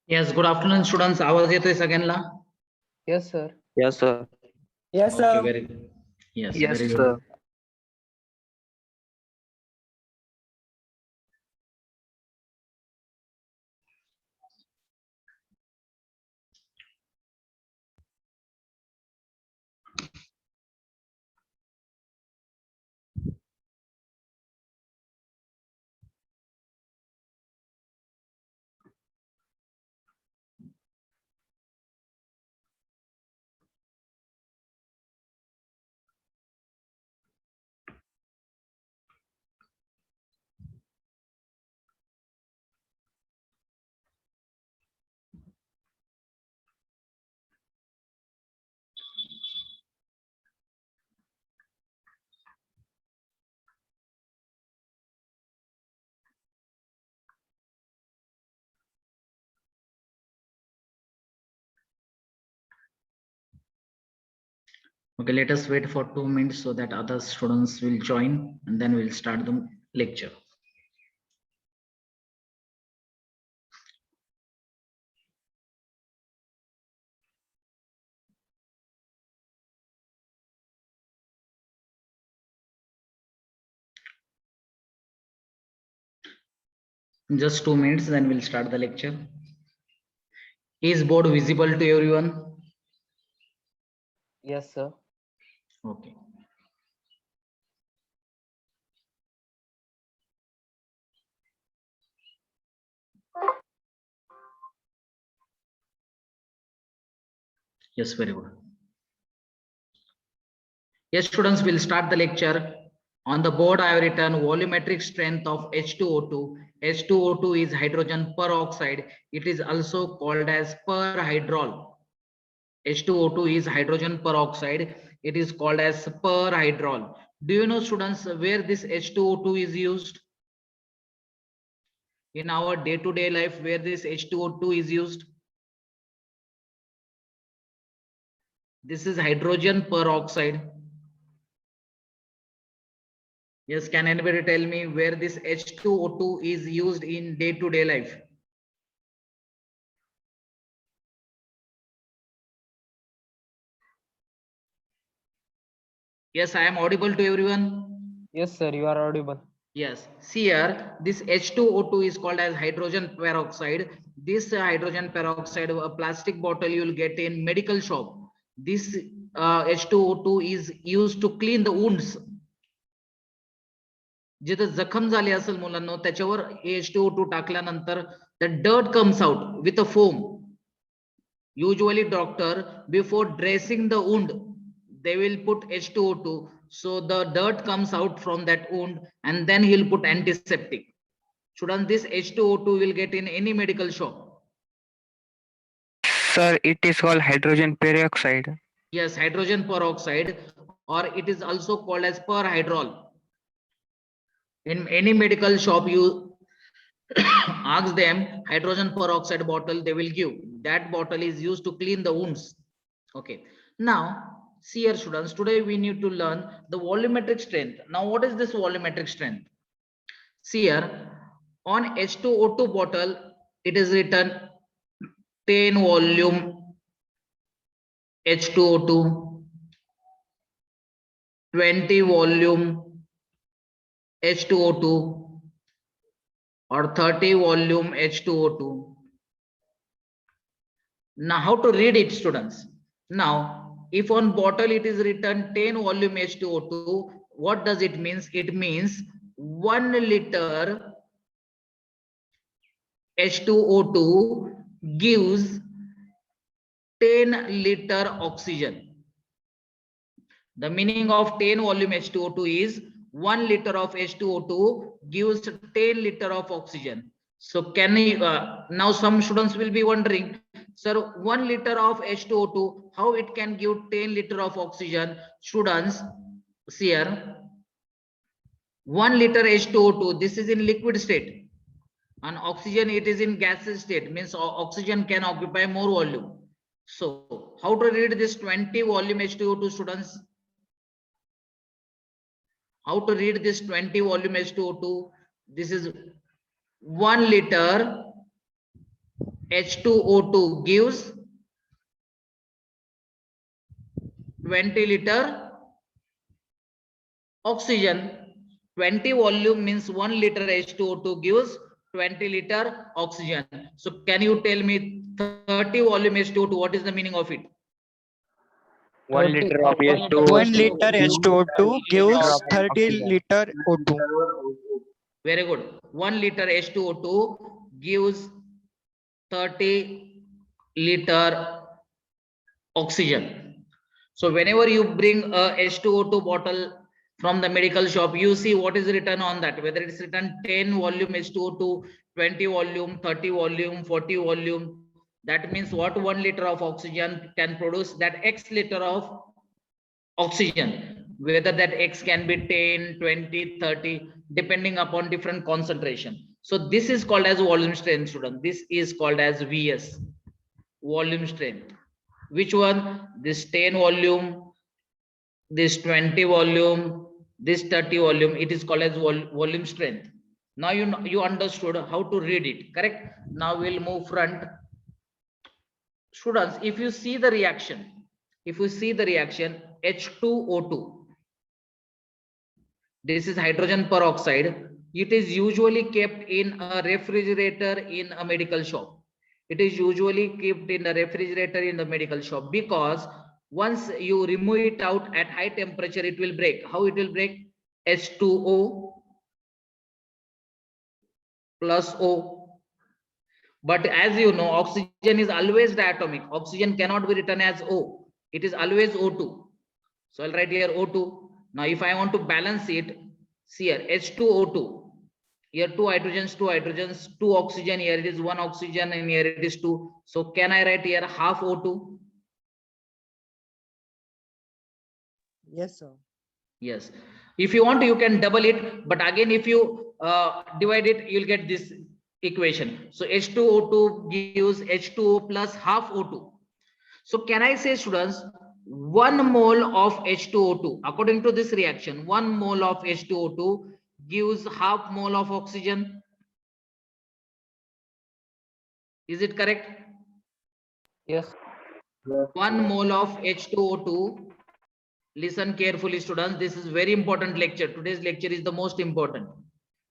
Yes, good afternoon, students. आवाज येतोय सगळ्यांना? Yes, sir. Yes, sir. Yes, Okay, sir. very good. Yes, Yes, very sir. good. Okay, let us wait for 2 minutes so that other students will join and then we'll start the lecture. Just 2 minutes, then we'll start the lecture. Is board visible to everyone? Yes, sir. Okay. Yes, very good. Yes, students, will start the lecture. On the board, I have written volumetric strength of H2O2. H2O2 is hydrogen peroxide. It is also called as perhydrol. H2O2 is hydrogen peroxide. It is called as perhydrol. Do you know, students, where this H2O2 is used? In our day-to-day life, where this H2O2 is used? This is hydrogen peroxide. Yes, can anybody tell me where this H2O2 is used in day-to-day life? Yes, I am audible to everyone. Yes, sir. You are audible. Yes, see here, this H2O2 is called as hydrogen peroxide. This hydrogen peroxide, a plastic bottle you will get in medical shop. This H2O2 is used to clean the wounds. जिथे जखम झाली असेल मुलांना त्याच्यावर H2O2 टाकल्यानंतर the dirt comes out with a foam. Usually doctor before dressing the wound they will put H2O2 so the dirt comes out from that wound and then he'll put antiseptic. Shouldn't this H2O2 will get in any medical shop? Sir, it is called hydrogen peroxide. Yes, hydrogen peroxide, or it is also called as perhydrol. In any medical shop you ask them hydrogen peroxide bottle, they will give. That bottle is used to clean the wounds. Okay, now see here students, today we need to learn the volumetric strength. Now what is this volumetric strength? See here, on H2O2 bottle it is written 10 volume H2O2, 20 volume H2O2, or 30 volume H2O2. Now how to read it, students? Now if on bottle it is written 10 volume H2O2, what does it means? It means 1 liter H2O2 gives 10 liter oxygen. The meaning of 10 volume H2O2 is 1 liter of H2O2 gives 10 liter of oxygen. So can you, now some students will be wondering, sir, 1 liter of H2O2, how it can give 10 liter of oxygen? Students, see here, 1 liter H2O2, this is in liquid state, and oxygen it is in gaseous state, means oxygen can occupy more volume. So how to read this 20 volume H2O2, students? How to read this 20 volume H2O2? This is 1 liter H2O2 gives 20 liter oxygen. 20 volume means 1 liter H2O2 gives 20 liter oxygen. So can you tell me 30 volume H2O2, what is the meaning of it? 1 30 liter of 1 liter H2O. 1 liter H2O2 gives of 30 oxygen. liter O2. Very good. 1 liter H2O2 gives 30 liter oxygen. So whenever you bring a H2O2 bottle from the medical shop, you see what is written on that, whether it's written 10 volume H2O2, 20 volume, 30 volume, 40 volume. That means what 1 liter of oxygen can produce, that X liter of oxygen, whether that X can be 10, 20, 30, depending upon different concentration. So this is called as volume strength, student. This is called as VS, volume strength. Which one? This 10 volume, this 20 volume, this 30 volume, it is called as volume strength. Now you understood how to read it, correct? Now we'll move front. Students, if you see the reaction, H2O2, this is hydrogen peroxide. It is usually kept in a refrigerator in a medical shop. It is usually kept in a refrigerator in the medical shop, because once you remove it out at high temperature, it will break. How it will break? H2O plus O. But as you know, oxygen is always diatomic. Oxygen cannot be written as O. It is always O2. So I'll write here O2. Now if I want to balance it, see here H2O2. Here two hydrogens, two oxygen. Here it is 1 oxygen and here it is 2. So can I write here half O2? Yes, sir. Yes. If you want, you can double it. But again, if you divide it, you'll get this equation. So H2O2 gives H2O plus half O2. So can I say, students, 1 mole of H2O2, according to this reaction, 1 mole of H2O2 gives half mole of oxygen. Is it correct? Yes. 1 mole of H2O2. Listen carefully, students. This is very important lecture. Today's lecture is the most important.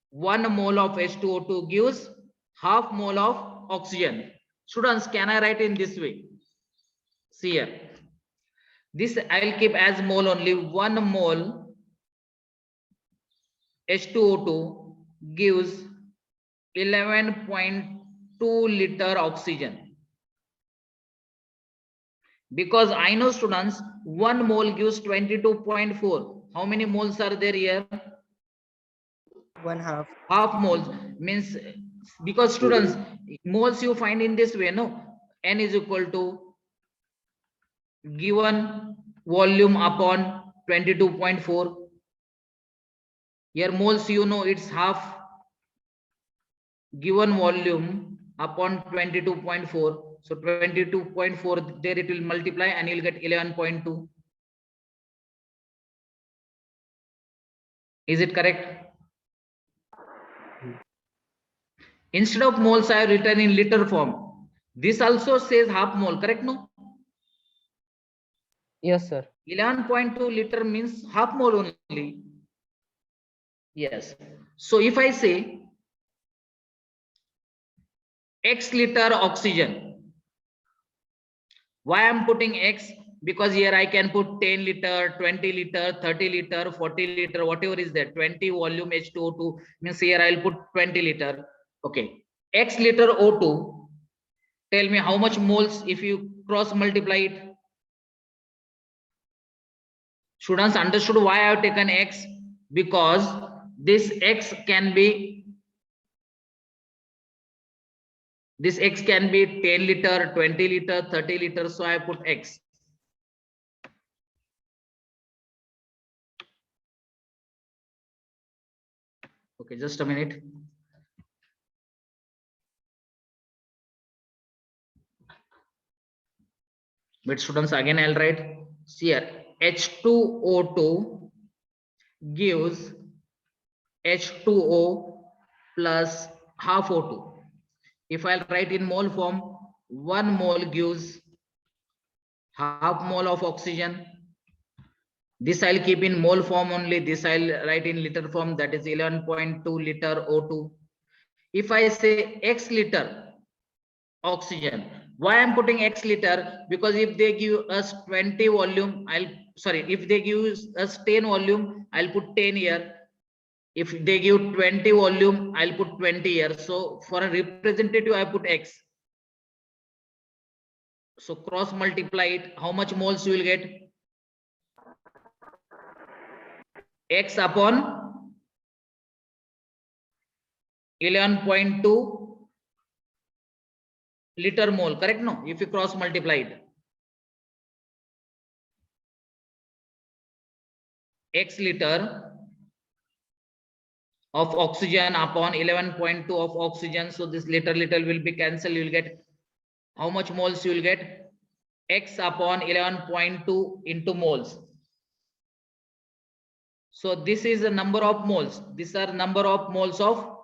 1 mole of H2O2 gives half mole of oxygen. Students, can I write in this way? See here. This I'll keep as mole only. 1 mole H2O2 gives 11.2 liter oxygen. Because I know, students, 1 mole gives 22.4. How many moles are there here? 1/2. Half moles means, because students, moles you find in this way, no? N is equal to given volume upon 22.4. Here moles, you know, it's half given volume upon 22.4. So 22.4, there it will multiply and you'll get 11.2. Is it correct? Instead of moles, I have written in liter form. This also says half mole, correct? No? Yes, sir. 11.2 liter means half mole only. Yes. So if I say X liter oxygen, why I'm putting X? Because here I can put 10 liter, 20 liter, 30 liter, 40 liter, whatever is there. 20 volume H2O2 means here I'll put 20 liter. Okay. X liter O2. Tell me how much moles if you cross multiply it. Students, understood why I have taken X? Because this X can be 10 liter, 20 liter, 30 liter. So I put X. Okay, just a minute. But students, again I'll write. See here, H2O2 gives H2O plus half O2. If I'll write in mole form, 1 mole gives half mole of oxygen. This I'll keep in mole form only. This I'll write in liter form, that is 11.2 liter O2. If I say X liter oxygen, why I'm putting X liter? Because if they give us 20 volume, if they give us 10 volume, I'll put 10 here. If they give 20 volume, I'll put 20 here. So for a representative, I put X. So cross multiply it. How much moles you will get? X upon 11.2 liter mole, correct? No, if you cross multiply it, X liter of oxygen upon 11.2 of oxygen. So this liter will be cancelled. You will get how much moles? You will get X upon 11.2 into moles. So this is the number of moles. These are number of moles of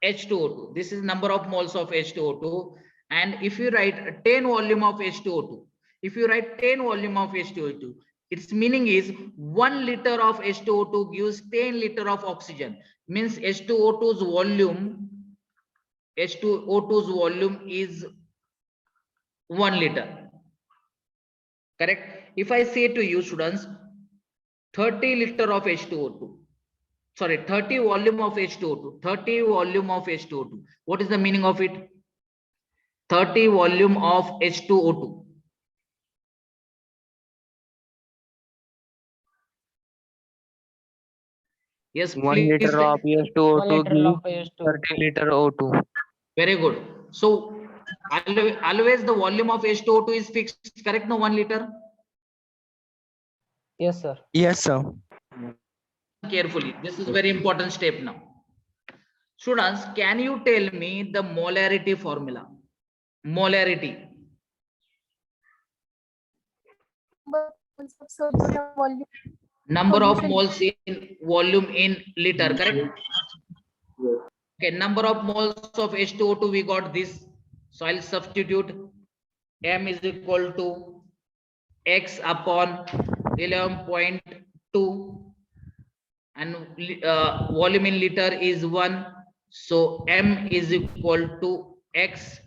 H2O2. This is number of moles of H2O2. And if you write 10 volume of H2O2, if you write 10 volume of H2O2, its meaning is 1 liter of H2O2 gives 10 liter of oxygen. Means H2O2's volume is 1 liter. Correct? If I say to you students, 30 liter of H2O2, sorry, 30 volume of H2O2, 30 volume of H2O2. What is the meaning of it? 30 volume of H2O2. Yes, 1 please. liter of 1 H2O2 liter of gives H2O2. 30 liter O2. Very good. So always the volume of H2O2 is fixed, correct? No, 1 liter. Yes, sir. Yes, sir. Carefully, this is very important step now. Students, can you tell me the molarity formula? Molarity. Number of moles in volume in liter, correct? Okay, number of moles of H2O2, we got this. So I'll substitute M is equal to X upon 11.2 and volume in liter is 1. So M is equal to X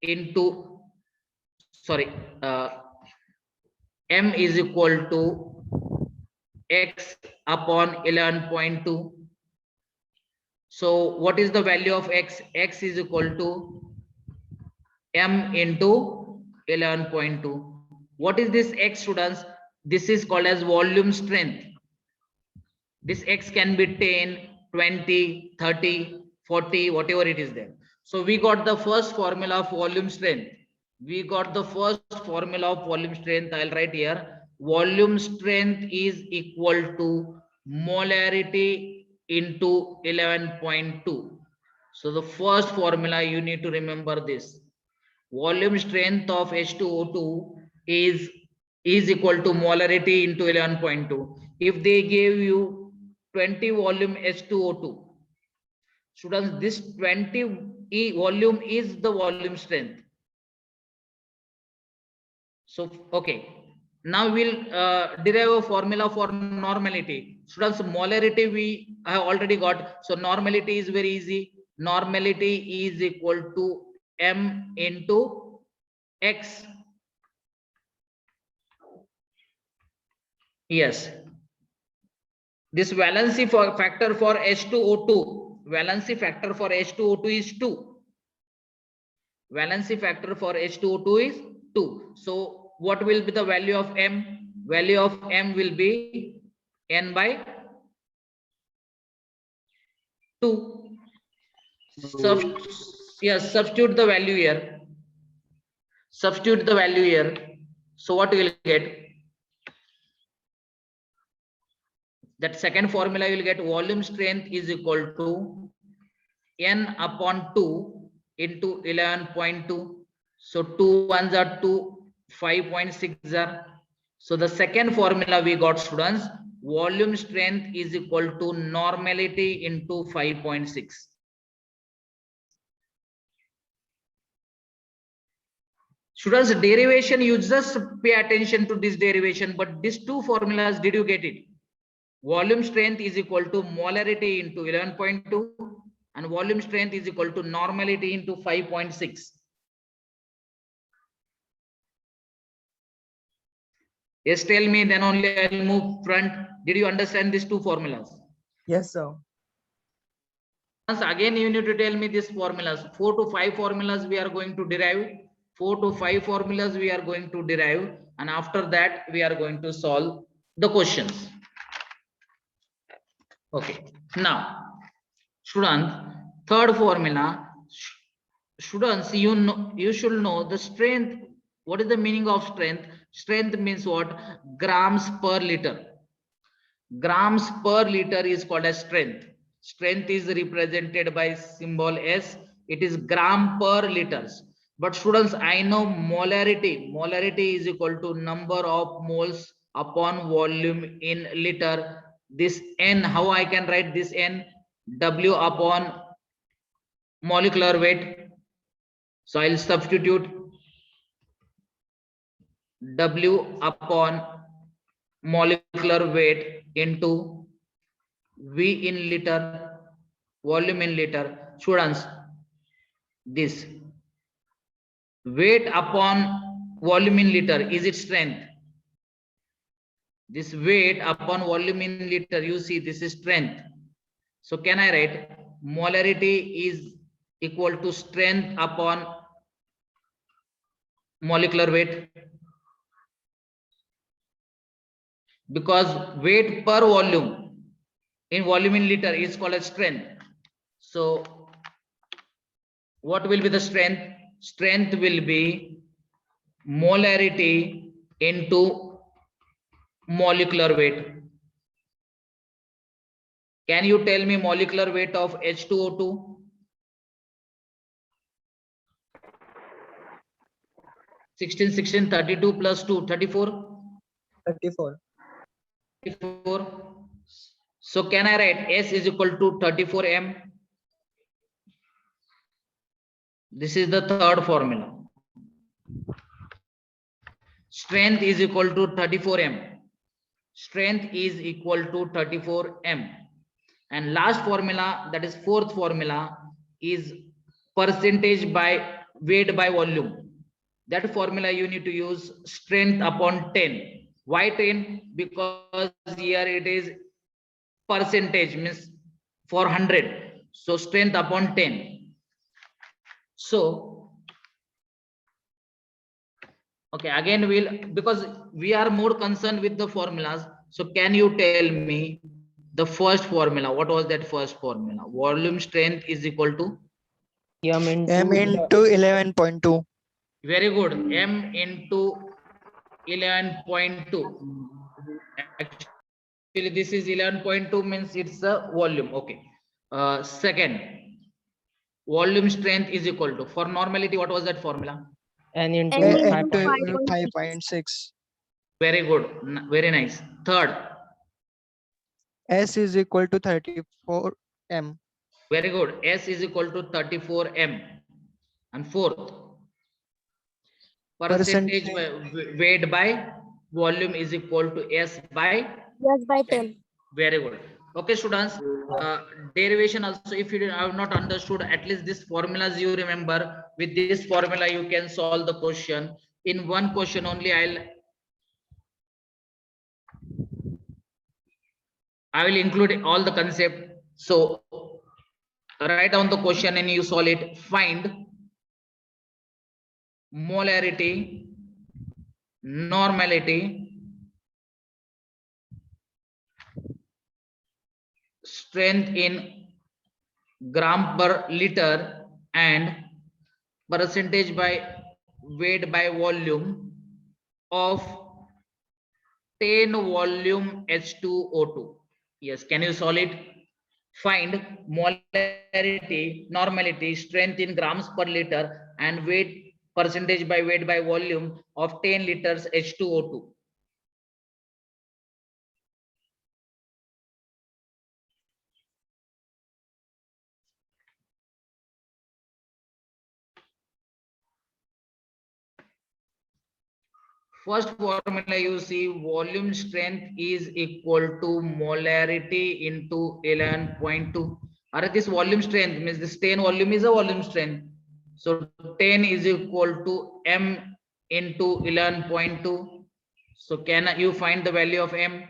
into, M is equal to X upon 11.2. So what is the value of X? X is equal to M into 11.2. What is this X, students? This is called as volume strength. This X can be 10, 20, 30, 40, whatever it is there. So we got the first formula of volume strength. I'll write here. Volume strength is equal to molarity into 11.2. So the first formula you need to remember this. Volume strength of H2O2 is equal to molarity into 11.2. If they gave you 20 volume H2O2, students, this 20 volume is the volume strength. So okay, now we'll derive a formula for normality. Students, molarity we have already got. So normality is very easy. Normality is equal to M into X. Yes. This valency factor for H2O2. Valency factor for H2O2 is 2. Valency factor for H2O2 is 2. So what will be the value of M? Value of M will be N by 2. Substitute the value here. Substitute the value here. So what you will get? That second formula you will get volume strength is equal to N upon 2 into 11.2. So 2 ones are 2, 5.6 are. So the second formula we got, students, volume strength is equal to normality into 5.6. Students, derivation, you just pay attention to this derivation, but these two formulas, did you get it? Volume strength is equal to molarity into 11.2 and volume strength is equal to normality into 5.6. Yes, tell me, then only I'll move front. Did you understand these two formulas? Yes, sir. Once again, you need to tell me these formulas. 4 to 5 formulas we are going to derive. 4 to 5 formulas we are going to derive. And after that, we are going to solve the questions. Okay. Now, students, third formula. Students, you should know the strength. What is the meaning of strength? Strength means what? Grams per liter. Grams per liter is called as strength. Strength is represented by symbol S. It is gram per liters. But students, I know molarity. Molarity is equal to number of moles upon volume in liter. This N, how I can write this N? W upon molecular weight. So I'll substitute W upon molecular weight into V in liter, volume in liter. Students, this weight upon volume in liter, is it strength? This weight upon volume in liter, you see this is strength. So can I write molarity is equal to strength upon molecular weight? Because weight per volume in liter is called as strength. So what will be the strength? Strength will be molarity into molecular weight. Can you tell me molecular weight of H2O2? 16, 16, 32 plus 2, 34. 34. 34. So can I write S is equal to 34 M? This is the third formula. Strength is equal to 34 M. Strength is equal to 34 M. And last formula, that is fourth formula, is percentage by weight by volume. That formula you need to use strength upon 10. Why 10? Because here it is percentage, means for 100. So strength upon 10. So, okay, again because we are more concerned with the formulas. So can you tell me the first formula? What was that first formula? Volume strength is equal to? M into M into 11.2. Very good. M into 11.2. Actually, this is 11.2 means it's a volume. Okay. Second, volume strength is equal to, for normality, what was that formula? N into N A 5. into into 5.6. 5.6. Very good. Very nice. Third, S is equal to 34 M. very good. S is equal to 34 M. And fourth, percentage by weight by volume is equal to S by Yes, by 10. Very good. Okay, students. Derivation also, if you have not understood, at least these formulas you remember. With this formula, you can solve the question. In one question only, I will include all the concept. So write down the question and you solve it. Find molarity, normality, strength in gram per liter, and percentage by weight by volume of 10 volume H2O2. Yes, can you solve it? Find molarity, normality, strength in grams per liter, and weight, percentage by weight by volume of 10 liters H2O2. First formula you see, volume strength is equal to molarity into 11.2. This volume strength means this 10 volume is a volume strength. So 10 is equal to M into 11.2. So can you find the value of M?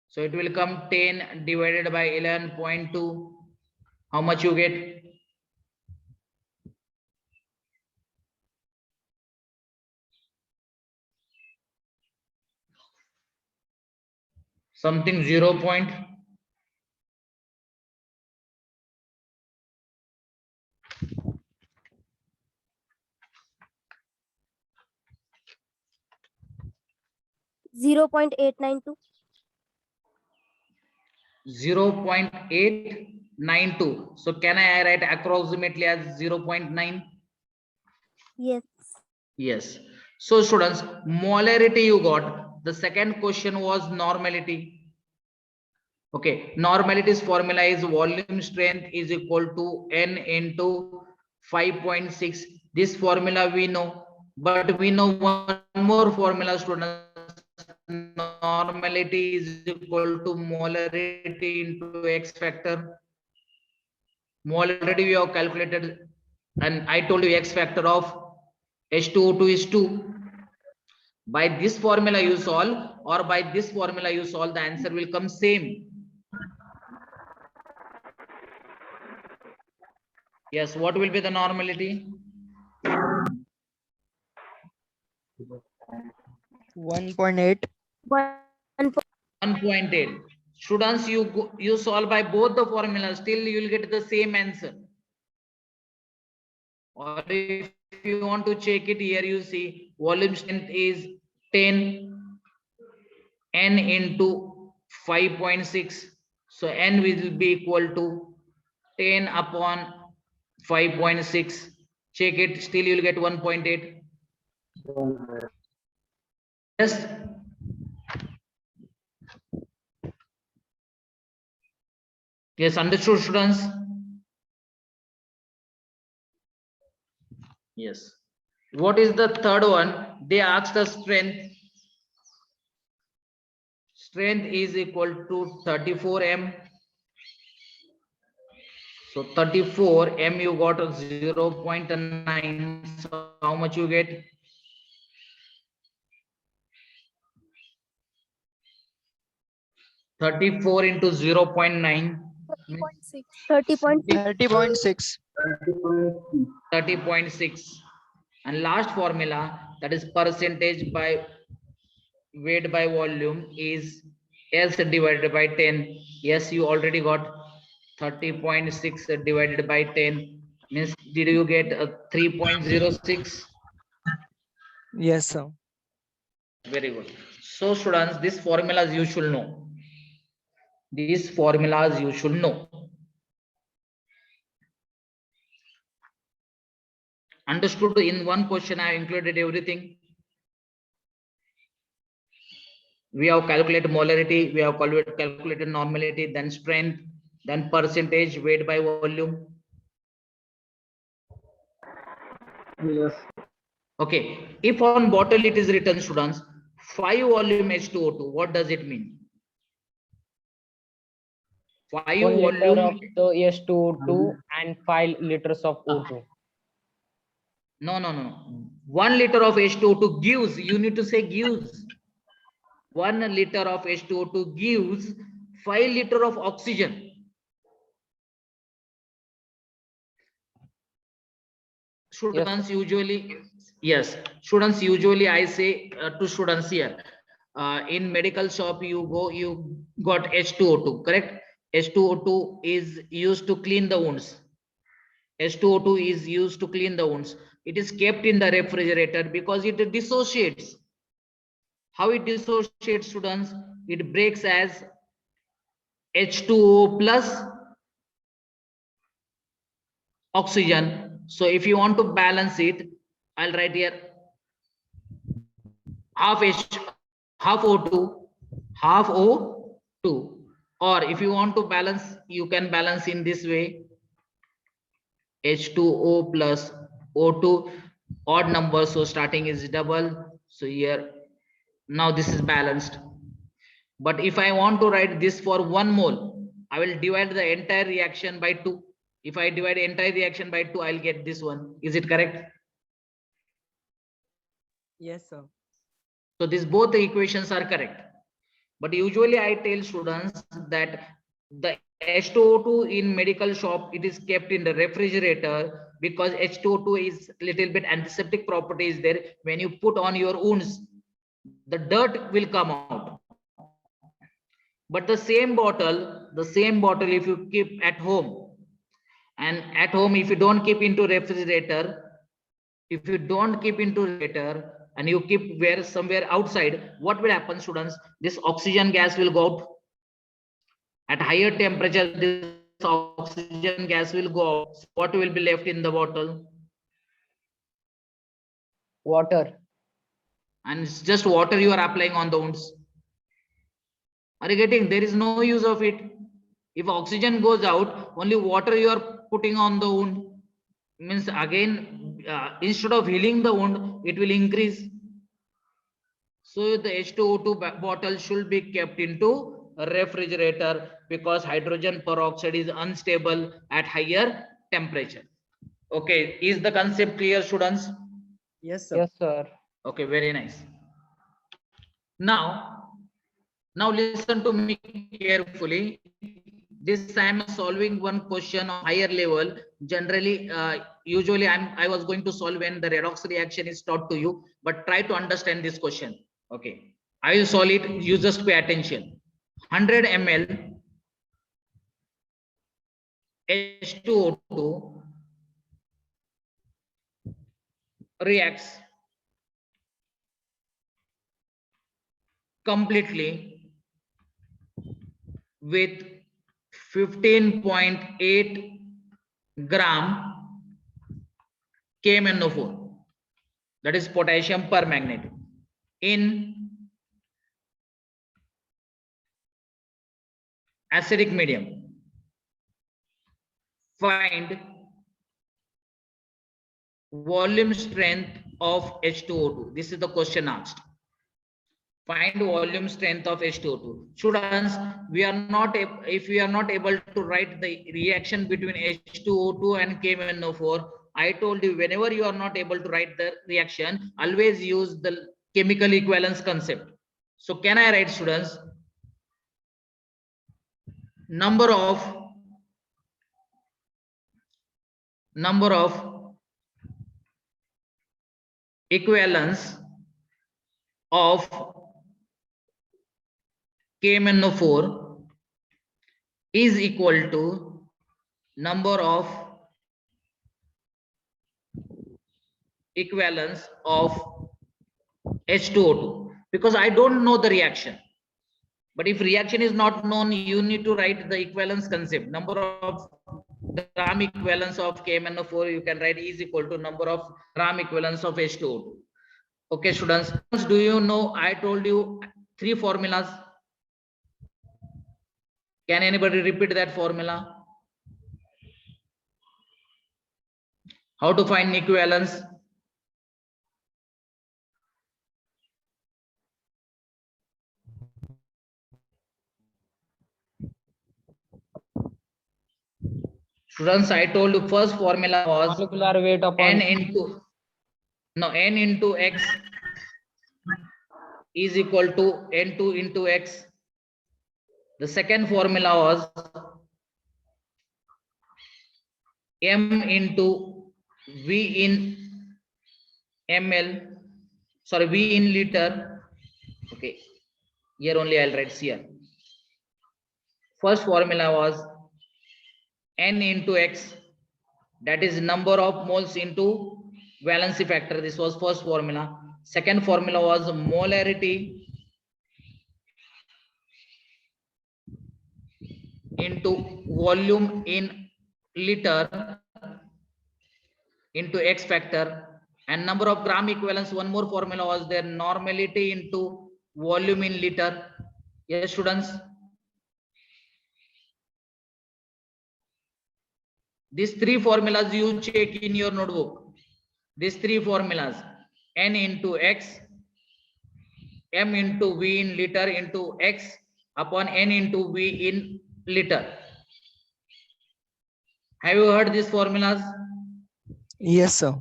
So it will come 10 divided by 11.2. How much you get? Something 0. 0.892. 0.892. So can I write approximately as 0.9? Yes. Yes. So students, molarity you got. The second question was normality. Okay, normality's formula is volume strength is equal to N into 5.6. This formula we know, but we know one more formula, students. Normality is equal to molarity into X factor. Molarity we have calculated, and I told you X factor of H2O2 is 2. By this formula you solve, or by this formula you solve, the answer will come same. Yes, what will be the normality? 1.8. 1.8. Students, you solve by both the formulas, still you will get the same answer. Or if you want to check it, here you see volume strength is 10 N into 5.6. So N will be equal to 10 upon 5.6. Check it, still you will get 1.8. Yes. Yes, understood, students? Yes. What is the third one? They asked the strength. Strength is equal to 34 M. So 34 M you got 0.9. So how much you get? 34 into 0.9. 30.6. 30.6. 30.6. And last formula, that is percentage by weight by volume, is S divided by 10. Yes, you already got 30.6 divided by 10. Means did you get 3.06? Yes, sir. Very good. So students, these formulas you should know. These formulas you should know. Understood? In one question I have included everything. We have calculated molarity, we have calculated normality, then strength, then percentage, weight by volume. Yes. Okay, if on bottle it is written, students, 5 volume H2O2, what does it mean? 5 1 liter volume. of the H2O2 and 5 liters of O2. No. 1 liter of H2O2 gives, you need to say gives. 1 liter of H2O2 gives 5 liter of oxygen. Students usually, yes, students usually I say to students here, in medical shop you go, you got H2O2, correct? H2O2 is used to clean the wounds. H2O2 is used to clean the wounds. It is kept in the refrigerator because it dissociates. How it dissociates, students? It breaks as H2O plus oxygen. So if you want to balance it, I'll write here half O2, half O2. Or if you want to balance, you can balance in this way: H2O plus O2 odd number, so starting is double. So here now this is balanced. But if I want to write this for 1 mole, I will divide the entire reaction by 2. If I divide the entire reaction by 2, I'll get this one. Is it correct? Yes, sir. So these both the equations are correct. But usually I tell students that the H2O2 in medical shop, it is kept in the refrigerator because H2O2 is little bit antiseptic properties there. When you put on your wounds, the dirt will come out. But the same bottle if you keep at home, and at home if you don't keep into refrigerator, and you keep where somewhere outside, what will happen, students? This oxygen gas will go out. At higher temperature, this oxygen gas will go out. What will be left in the bottle? Water. And it's just water you are applying on the wounds. Are you getting? There is no use of it. If oxygen goes out, only water you are putting on the wound. Means again, instead of healing the wound, it will increase. So the H2O2 bottle should be kept into a refrigerator because hydrogen peroxide is unstable at higher temperature. Okay, is the concept clear, students? Yes, sir. Yes, sir. Okay, very nice. Now listen to me carefully. This I am solving one question on higher level. Generally, usually I was going to solve when the redox reaction is taught to you, but try to understand this question. Okay, I will solve it. You just pay attention. 100 ml H2O2 reacts completely with 15.8 gram KMnO4, that is potassium permanganate, in acidic medium. Find volume strength of H2O2. This is the question asked. Find volume strength of H2O2. Students, if we are not able to write the reaction between H2O2 and KMnO4, I told you whenever you are not able to write the reaction, always use the chemical equivalence concept. So can I write, students? Number of equivalence of KMnO4 is equal to number of equivalence of H2O2, because I don't know the reaction. But if reaction is not known, you need to write the equivalence concept. Number of gram equivalence of KMnO4 you can write is equal to number of gram equivalence of H2O2. Okay, students, do you know I told you 3 formulas? Can anybody repeat that formula? How to find equivalence? Students, I told you first formula was Molecular weight upon n into x is equal to n2 into x. The second formula was m into v in ml, sorry, v in liter. Okay, here only I'll write here. First formula was n into x, that is number of moles into valency factor. This was first formula. Second formula was molarity into volume in liter into x factor, and number of gram equivalence. One more formula was there, normality into volume in liter. Yes, students, these 3 formulas you check in your notebook. these three formulas, N into X, M into V in liter into X upon N into V in liter. Have you heard these formulas? Yes, sir.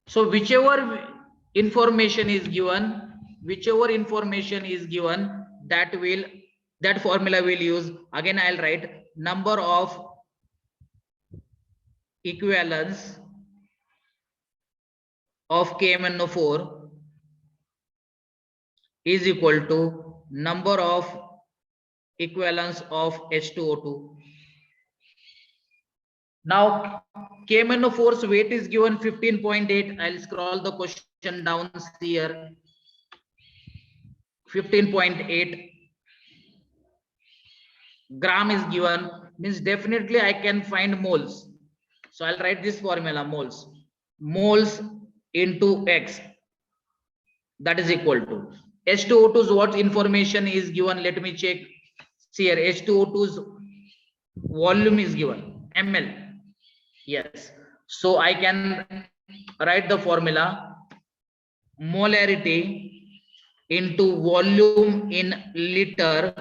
So whichever information is given, that formula will use. Again, I'll write number of equivalence of KMnO4 is equal to number of equivalence of H2O2. Now KMnO4's weight is given 15.8. I'll scroll the question down here. 15.8 gram is given, means definitely I can find moles. So I'll write this formula, moles into X, that is equal to H2O2's what information is given. Let me check here. H2O2's volume is given, ml. Yes, so I can write the formula molarity into volume in liter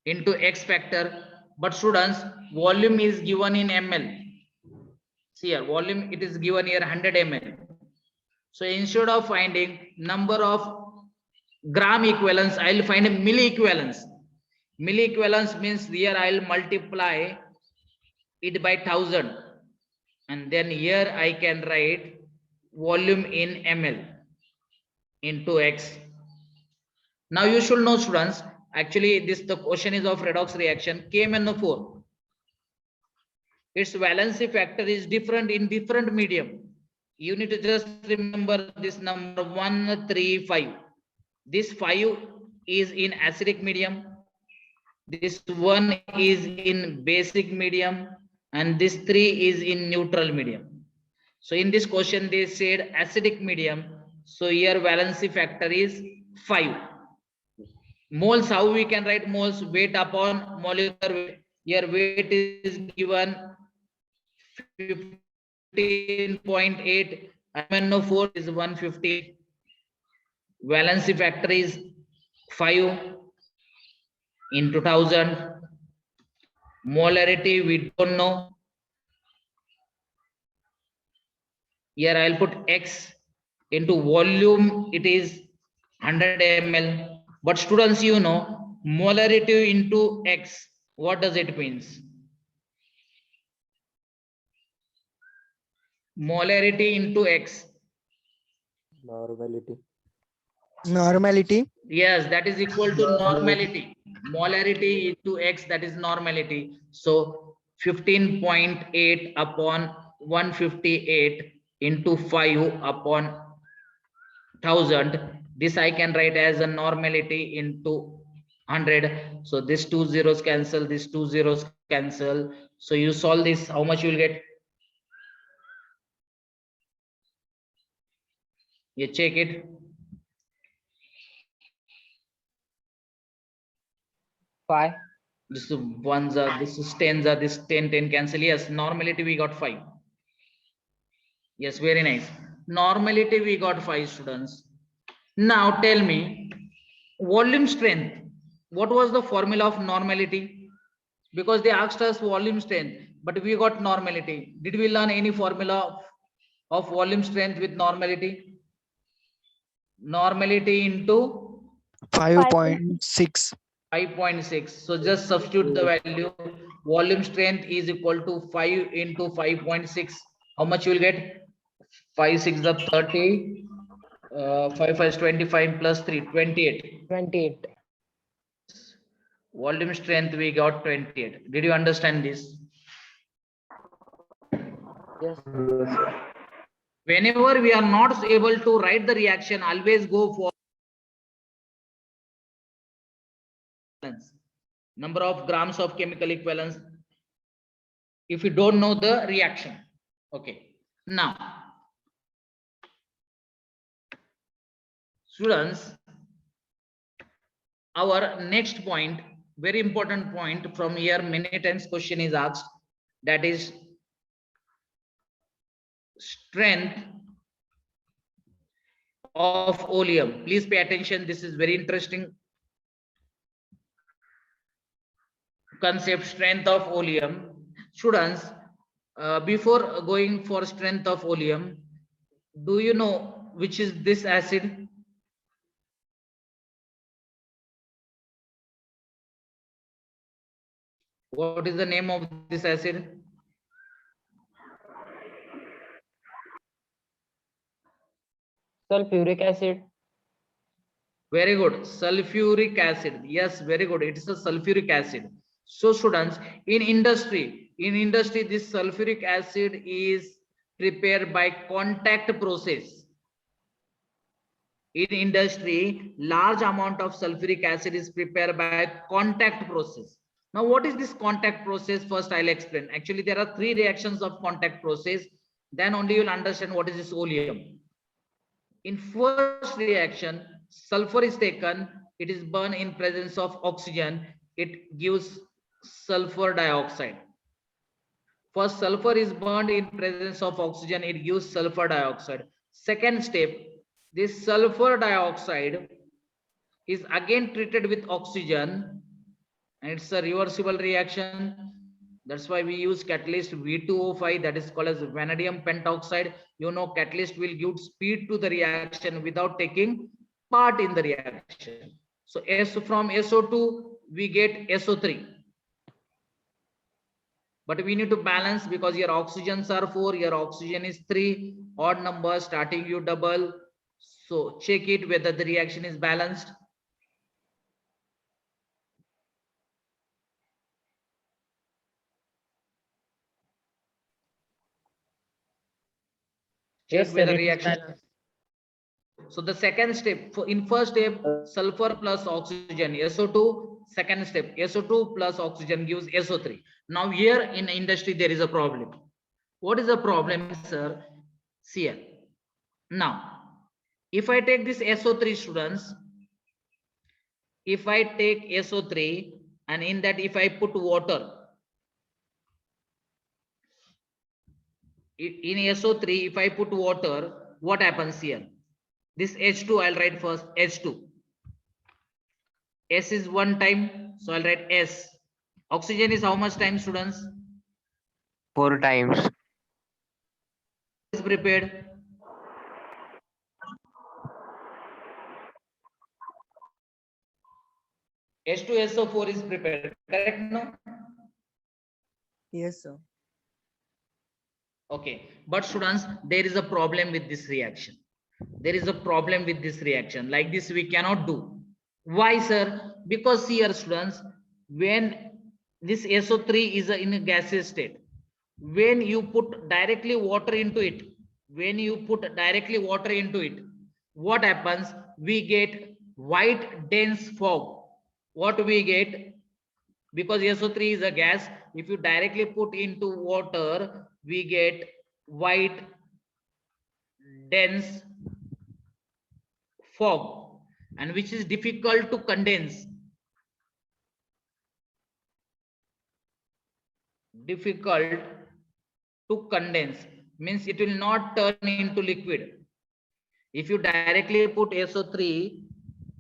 into X factor. But students, volume is given in ml. See here, volume it is given here 100 ml. So instead of finding number of gram equivalence, I'll find a milli equivalence. Milli equivalence means here I'll multiply it by 1000, and then here I can write volume in ml into X. Now you should know, students, actually the question is of redox reaction. KMnO4, its valency factor is different in different medium. You need to just remember this number 135. This 5 is in acidic medium, this 1 is in basic medium, and this 3 is in neutral medium. So in this question they said acidic medium, so here valency factor is 5. Moles, how we can write moles? Weight upon molecular weight. Here weight is given 15.8, MnO4 is 150. Valency factor is 5 into 1000. Molarity we don't know. Here I'll put X into volume, it is 100 ml. But students, you know, molarity into X, what does it means? Molarity into X. Normality. Yes, that is equal to normality. Molarity into X, that is normality. So 15.8 upon 158 into 5 upon 1000. This I can write as a normality into 100. So this 2 zeros cancel, this 2 zeros cancel. So you solve this, how much you will get? You check it. 5. This is ones are, this is tens are, this 10 cancel. Yes, normality we got 5. Yes, very nice. Normality we got 5, students. Now tell me, volume strength. What was the formula of normality? Because they asked us volume strength, but we got normality. Did we learn any formula of volume strength with normality? Normality into 5.6. 5.6. So just substitute the value. Volume strength is equal to 5 into 5.6. How much you will get? 5 6 is 30. 5 5 is 25 plus 3, 28. 28. Volume strength we got 28. Did you understand this? Yes. Whenever we are not able to write the reaction, always go for number of grams of chemical equivalence if you don't know the reaction. Okay. Now, students, our next point, very important point from here, many times question is asked. that is strength of oleum. Please pay attention. This is very interesting concept, strength of oleum. Students, before going for strength of oleum, do you know which is this acid? What is the name of this acid? Sulfuric acid. Very good. Sulfuric acid. Yes, very good. It is a sulfuric acid. So students, in industry, this sulfuric acid is prepared by contact process. In industry, large amount of sulfuric acid is prepared by contact process. Now, what is this contact process? First, I'll explain. Actually, there are three reactions of contact process. Then only you'll understand what is this oleum. In first reaction, sulfur is taken, it is burned in presence of oxygen, it gives sulfur dioxide. First, sulfur is burned in presence of oxygen, it gives sulfur dioxide. Second step, this sulfur dioxide is again treated with oxygen, and it's a reversible reaction. That's why we use catalyst V2O5, that is called as vanadium pentoxide. You know, catalyst will give speed to the reaction without taking part in the reaction. So from SO2 we get SO3. But we need to balance because your oxygens are 4, your oxygen is 3, odd number, starting you double. So check it whether the reaction is balanced. Yes, Check sir, whether it is reaction. balanced. So the second step, in first step, sulfur plus oxygen, SO2. Second step, SO2 plus oxygen gives SO3. Now here in industry there is a problem. What is the problem, sir? See here. Now, if I take this SO3, students, if I take SO3 and in that if I put water, in SO3 if I put water, what happens here? This H2 I'll write first, H2. S is 1 time, so I'll write S. Oxygen is how much time, students? 4 times. Is prepared. H2SO4 is prepared, correct? No? Yes, sir. Okay, but students, there is a problem with this reaction. There is a problem with this reaction. Like this we cannot do. Why, sir? Because here, students, when this SO3 is in a gaseous state, when you put directly water into it, what happens? We get white dense fog. What we get? Because SO3 is a gas, if you directly put into water, we get white dense fog, and which is difficult to condense. Difficult to condense means it will not turn into liquid. If you directly put SO3,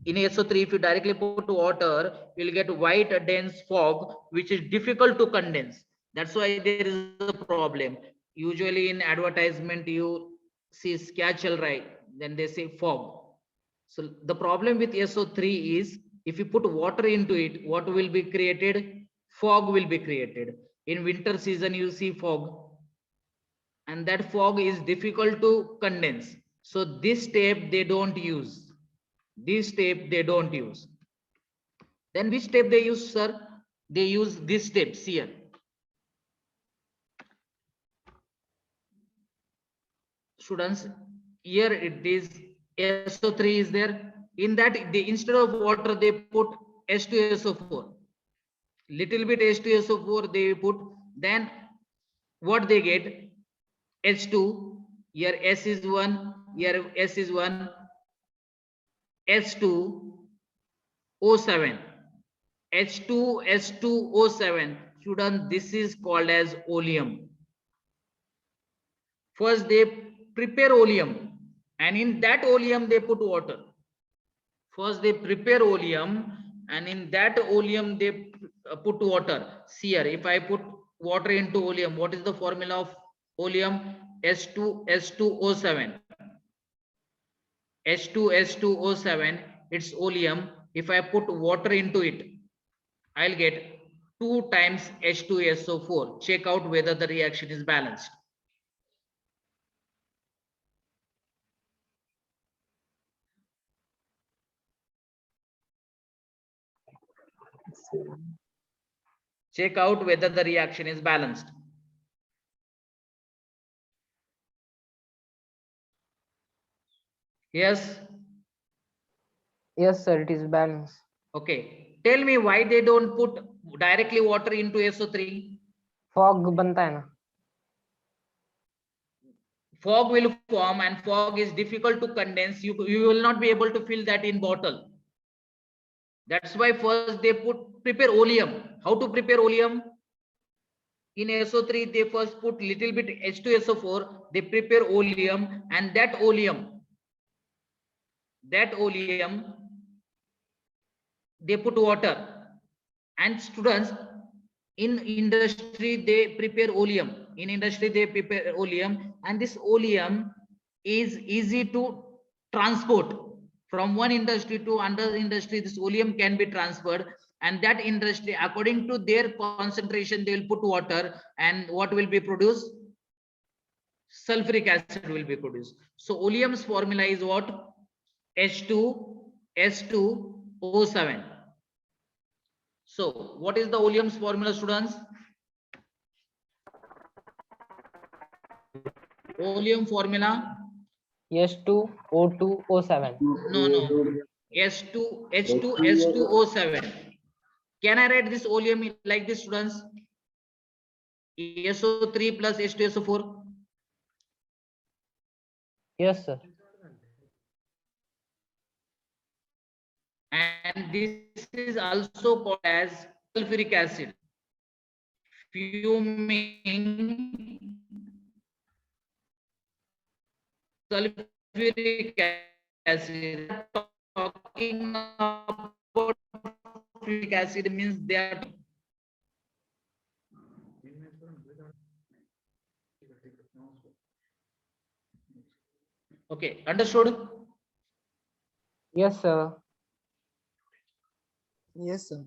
in SO3, if you directly put water, you'll get white dense fog, which is difficult to condense. That's why there is a problem. Usually in advertisement, you see sketchel, right? Then they say fog. So the problem with SO3 is if you put water into it, what will be created? Fog will be created. In winter season, you see fog, and that fog is difficult to condense. So this step they don't use. This step they don't use. Then which step they use, sir? They use this steps here. Students, here it is SO3 is there. In that, they instead of water they put H2SO4. Little bit H2SO4 they put. Then what they get? H2. Here S is 1. Here S is 1. H2O7. H2O7. Student, this is called as oleum. First they prepare oleum, and in that oleum they put water. First they prepare oleum, and in that oleum they put water. See here, if I put water into oleum, what is the formula of oleum? H2SO7. H2SO7, it's oleum. If I put water into it, I'll get 2 times H2SO4. Check out whether the reaction is balanced. Check out whether the reaction is balanced. Yes. Yes, sir. It is balanced. Okay. Tell me why they don't put directly water into SO3. Fog बनता है ना. Fog will form, and fog is difficult to condense. You will not be able to fill that in bottle. That's why first they prepare oleum. How to prepare oleum? In SO3 they first put little bit H2SO4. They prepare oleum, and that oleum they put water. And students, in industry they prepare oleum. In industry they prepare oleum, and this oleum is easy to transport from one industry to another industry. This oleum can be transferred, and that industry, according to their concentration, they will put water, and what will be produced? Sulfuric acid will be produced. So oleum's formula is what? H2SO7. So what is the oleum's formula, students? Oleum formula? H2O2O7. No. H2SO7. Can I write this oleum like this, students? SO3 plus H2SO4. Yes, sir. And this is also called as sulfuric acid. Fuming sulfuric acid. Talking about sulfuric acid means they are okay. Understood? Yes, sir. Yes, sir.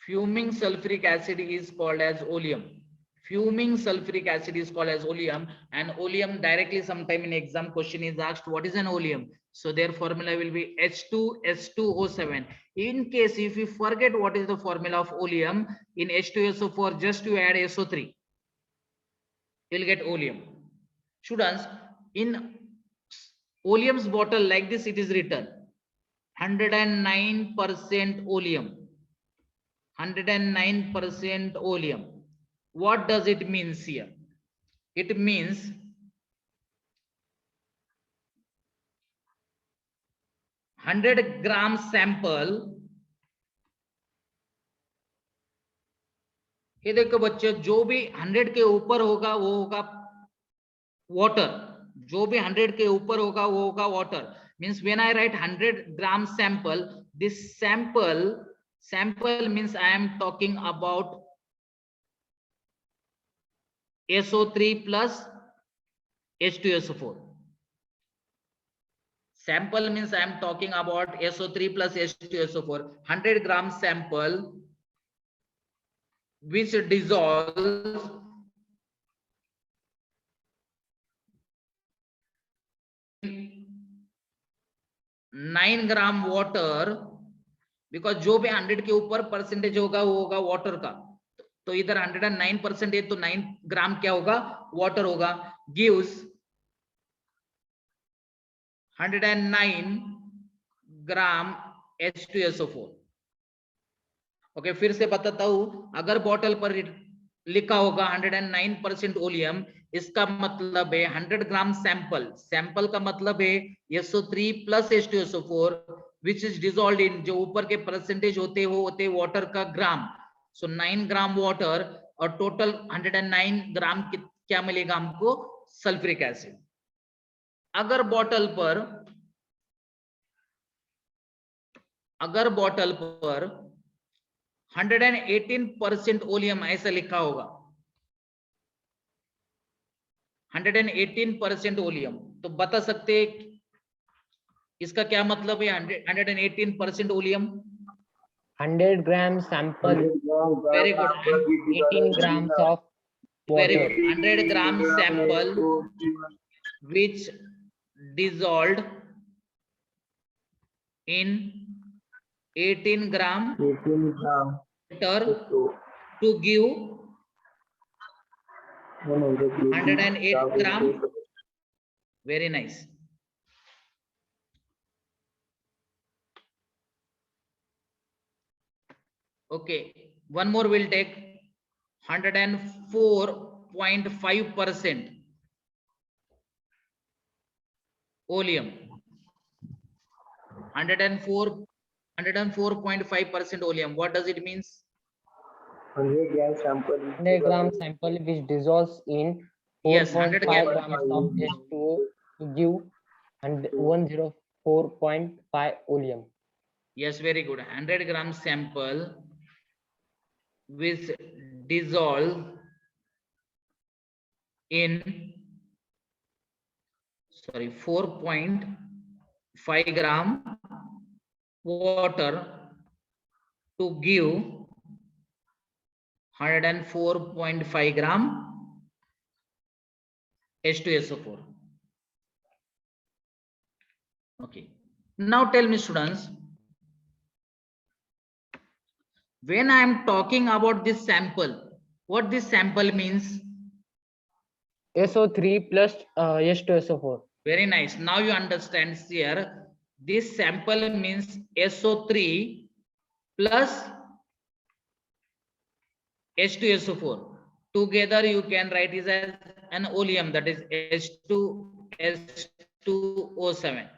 Fuming sulfuric acid is called as oleum. Fuming sulfuric acid is called as oleum, and oleum directly sometime in exam question is asked what is an oleum. So their formula will be H2SO7. In case if you forget what is the formula of oleum, in H2SO4 just you add SO3, you'll get oleum. Students, in oleum's bottle like this it is written 109% oleum. 109% oleum. What does it mean here? It means (100g) sample. ये देखो बच्चों, जो भी 100 के ऊपर होगा वो होगा water. जो भी 100 के ऊपर होगा वो होगा water. Means when I write 100g sample, this sample means I am talking about SO3 plus H2SO4. Sample means I am talking about SO3 plus H2SO4. 100g sample which dissolves in 9g water, because जो भी 100 के ऊपर percentage होगा वो होगा water का. तो इधर 109% है तो 9g क्या होगा? वाटर होगा. Gives 109g H2SO4. ओके, फिर से बताता हूं. अगर बॉटल पर लिखा होगा 109% ओलियम, इसका मतलब है 100g सैंपल. सैंपल का मतलब है SO3 plus H2SO4 which is dissolved in, जो ऊपर के परसेंटेज होते वो होते वाटर का ग्राम. So 9 ग्राम वाटर और टोटल 109 ग्राम क्या मिलेगा हमको? Sulphuric acid. अगर बॉटल पर 118% ओलियम ऐसा लिखा होगा, 118% ओलियम, तो बता सकते इसका क्या मतलब है? 118% oleum. 100 gram sample, Very good. 18 grams of Very water. good. 100 gram sample which dissolved in 18 gram 18 gram water to give 108 gram. Very nice. Okay, one more we'll take. 104.5% oleum. 104.5% oleum. What does it means? 100 gram sample 100 gram sample which dissolves in Yes, 4.5 100 grams of H2O to give and 104.5 oleum. Yes, very good. 100 gram sample which dissolve in 4.5 gram water to give 104.5 gram H2SO4. Okay. Now tell me, students, when I am talking about this sample, what this sample means? SO3 plus H2SO4. Very nice. Now you understand here. This sample means SO3 plus H2SO4. Together you can write it as an oleum, that is H2SO7.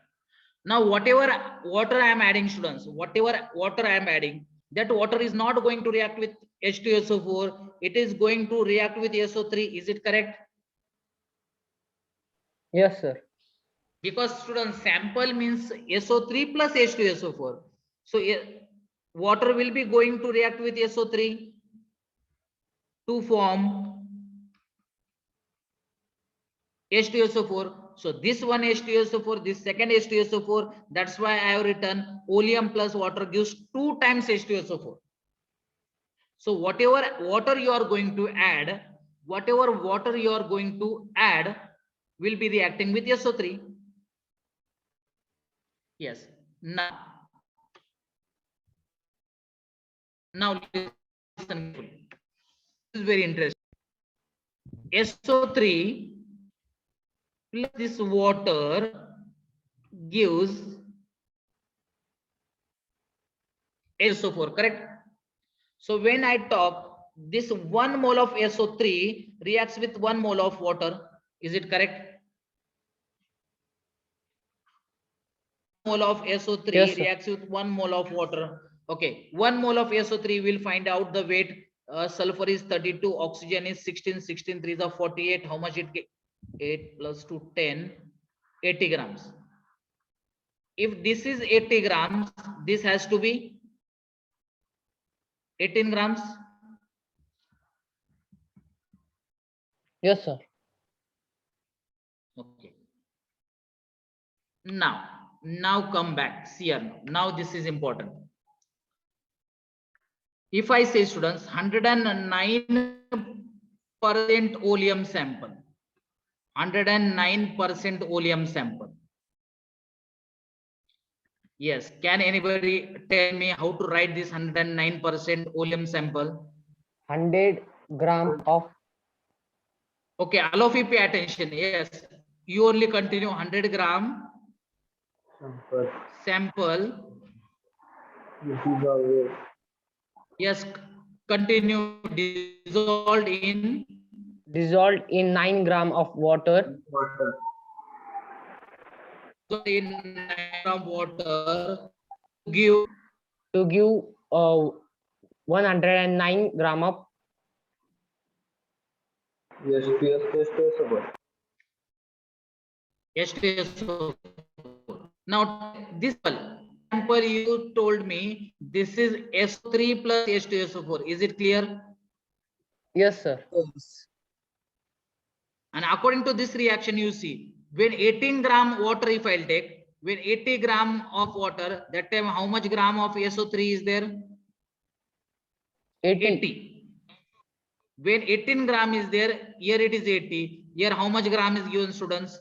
Now whatever water I am adding, students, whatever water I am adding, that water is not going to react with H2SO4. It is going to react with SO3. Is it correct? Yes, sir. Because students, sample means SO3 plus H2SO4. So water will be going to react with SO3 to form H2SO4. So this one H2SO4, this second H2SO4. That's why I have written oleum plus water gives 2 times H2SO4. So whatever water you are going to add, will be reacting with SO3. Yes. Now listen carefully. This is very interesting. SO3 plus this water gives SO4, correct? So when I talk, this 1 mole of SO3 reacts with 1 mole of water. Is it correct? Mole of SO3 Yes, sir. reacts with 1 mole of water. Okay, 1 mole of SO3 will find out the weight. Sulfur is 32, oxygen is 16, 16 3s are 48. How much it get? 8 plus 2, 10, 80 grams. If this is 80 grams, this has to be 18 grams. Yes, sir. Okay. Now come back. See here. Now this is important. If I say, students, 109% oleum sample, 109% oleum sample. Yes, can anybody tell me how to write this 109% oleum sample? 100 gram of Okay, all of you pay attention. Yes, you only continue. 100 gram sample. This is always Yes, continue. Dissolved in 9 gram of water water. in 9 gram water give to give 109 gram of Yes, yes, yes, yes, sir. H2SO4. Now this sample you told me this is SO3 plus H2SO4. Is it clear? yes sir. Yes. And according to this reaction, you see when 18 gram water, if I'll take, when 80 gram of water, that time how much gram of SO3 is there? 80. 80. When 18 gram is there, here it is 80. Here how much gram is given, students?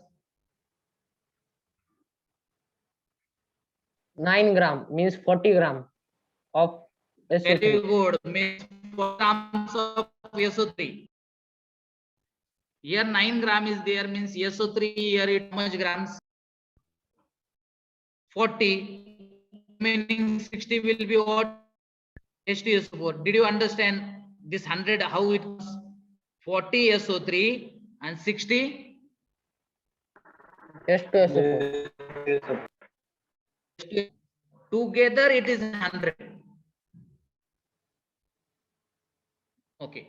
9 gram means 40 gram of Very SO3. good. Means 4 grams of SO3. Here 9 gram is there, means SO3 here it how much grams? 40. Meaning 60 will be what? H2SO4. Did you understand this 100 how it was? 40 SO3 and 60 H2SO4. Yes, sir. together it is 100. Okay.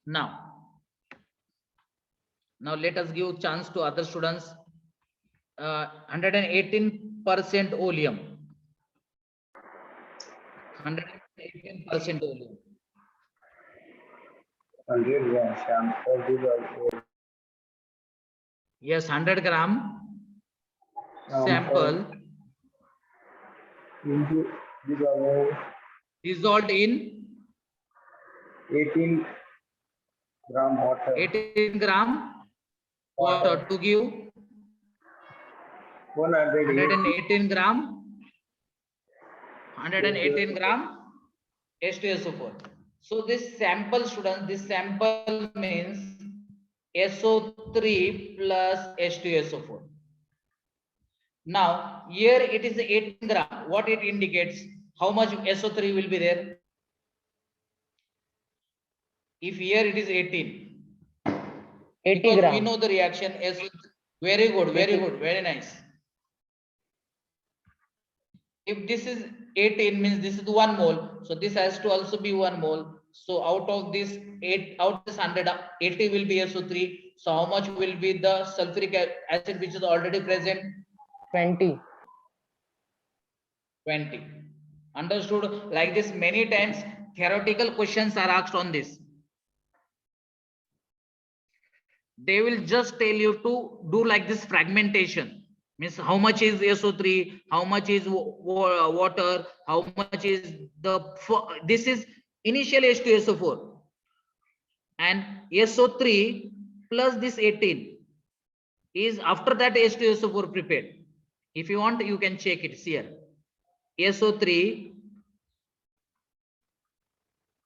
Now let us give chance to other students. 118% oleum. 118% oleum. 100 grams sample dissolved. Yes, 100 gram sample Into dissolved dissolved in 18 gram water. 18 gram water to give 118 gram 118 gram H2SO4. So this sample, students, this sample means SO3 plus H2SO4. Now here it is 18 gram. What it indicates? How much SO3 will be there? If here it is 18. 80 Because gram. we know the reaction is very good, very 80. good, very nice. If this is 18 means this is 1 mole, so this has to also be 1 mole. So out of this 100, 80 will be SO3. So how much will be the sulfuric acid which is already present? 20. 20. Understood? Like this many times theoretical questions are asked on this. They will just tell you to do like this fragmentation. Means how much is SO3, how much is water, how much is this is initial H2SO4 and SO3 plus this 18 is after that H2SO4 prepared. If you want, you can check it here. SO3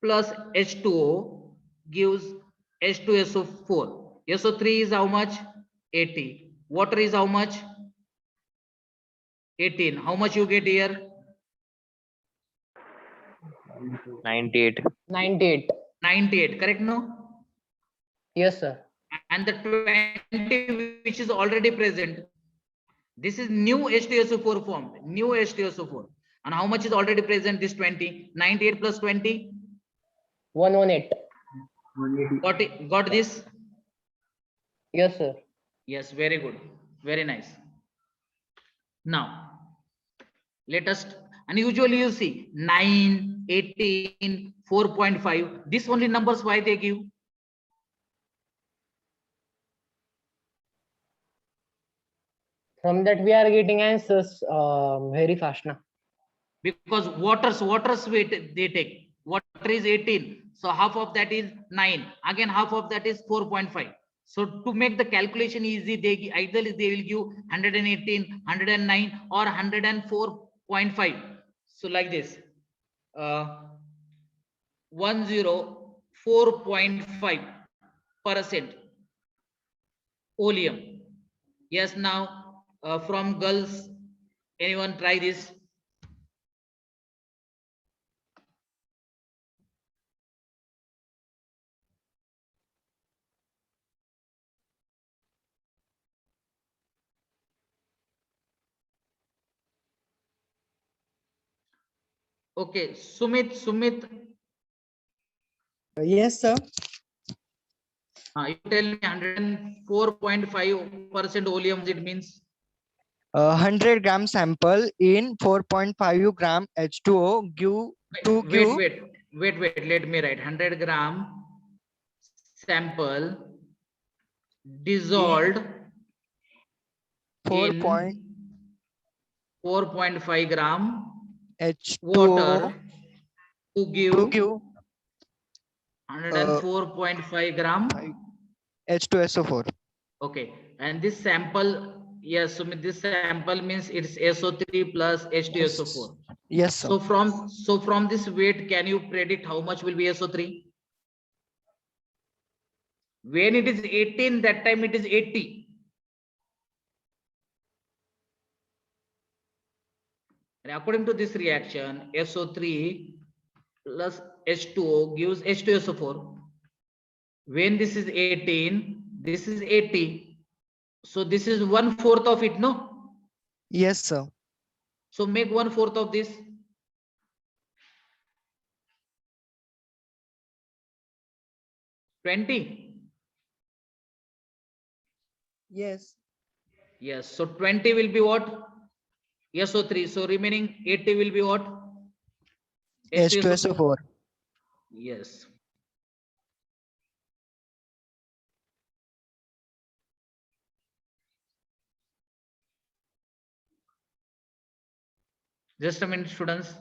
plus H2O gives H2SO4. SO3 is how much? 80. Water is how much? 18. How much you get here? 98. 98. 98. Correct, no? Yes sir. And the 20 which is already present. This is new H2SO4 formed. New H2SO4. And how much is already present? This 20. 98 plus 20. 118. 180. Got this? Yes sir. Yes, very good. Very nice. Now, let us, and usually you see 9, 18, 4.5. This only numbers why they give? From that we are getting answers very fast now. Because water's weight they take. Water is 18. So half of that is 9. Again, half of that is 4.5. So to make the calculation easy, they either they will give 118, 109 or 104.5. So like this. 104.5% oleum. Yes, now from girls, anyone try this? Okay, Sumit, Yes, sir. you tell me 104.5% oleum it means. 100 gram sample in 4.5 gram H2O Wait, let me write 100 gram sample dissolved 4. in 4.5 gram H2O water to give to give 104.5 gram. H2SO4. Okay, and this sample, yes, Sumit, this sample means it's SO3 plus H2SO4. Yes, sir. So from this weight, can you predict how much will be SO3? When it is 18, that time it is 80. And according to this reaction, SO3 plus H2O gives H2SO4. When this is 18, this is 80. So this is 1/4 of it, no? Yes, sir. So make 1/4 of this. 20. Yes. Yes. So 20 will be what? SO3. So remaining 80 will be what? H2SO4. Yes. Just a minute, students.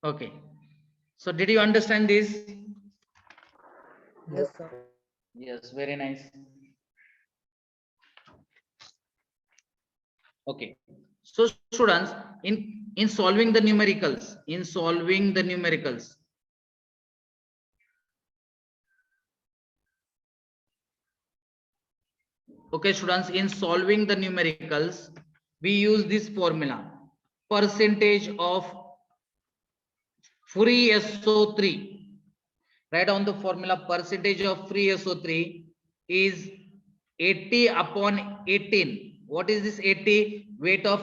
Okay. So did you understand this? Yes, sir. Yes, very nice. Okay. So students, in solving the numericals, okay, students, in solving the numericals, we use this formula: percentage of free SO3. Write down the formula: percentage of free SO3 is 80 upon 18. What is this 80? Weight of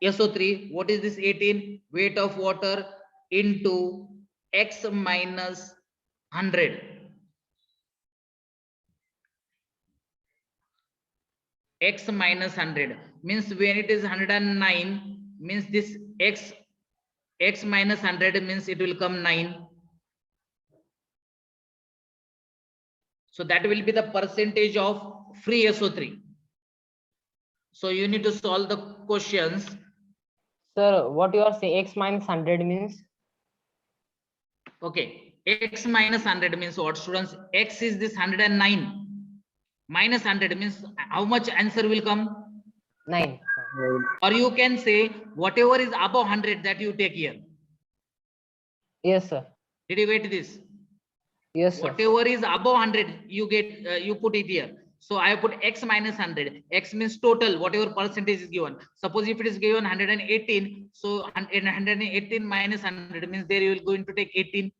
SO3. What is this 18? Weight of water into X minus 100. X minus 100 means when it is 109, means this X minus 100 means it will come 9. So that will be the percentage of free SO3. So you need to solve the questions. Sir, what you are saying, X minus 100 means? Okay, X minus 100 means what, students? X is this 109 minus 100 means how much answer will come? 9. Or you can say whatever is above 100 that you take here. Yes, sir. Did you get this? Yes, sir. Whatever is above 100 you get, you put it here. So I put X minus 100. X means total, whatever percentage is given. Suppose if it is given 118, so 118 minus 100 means there you will going to take 18.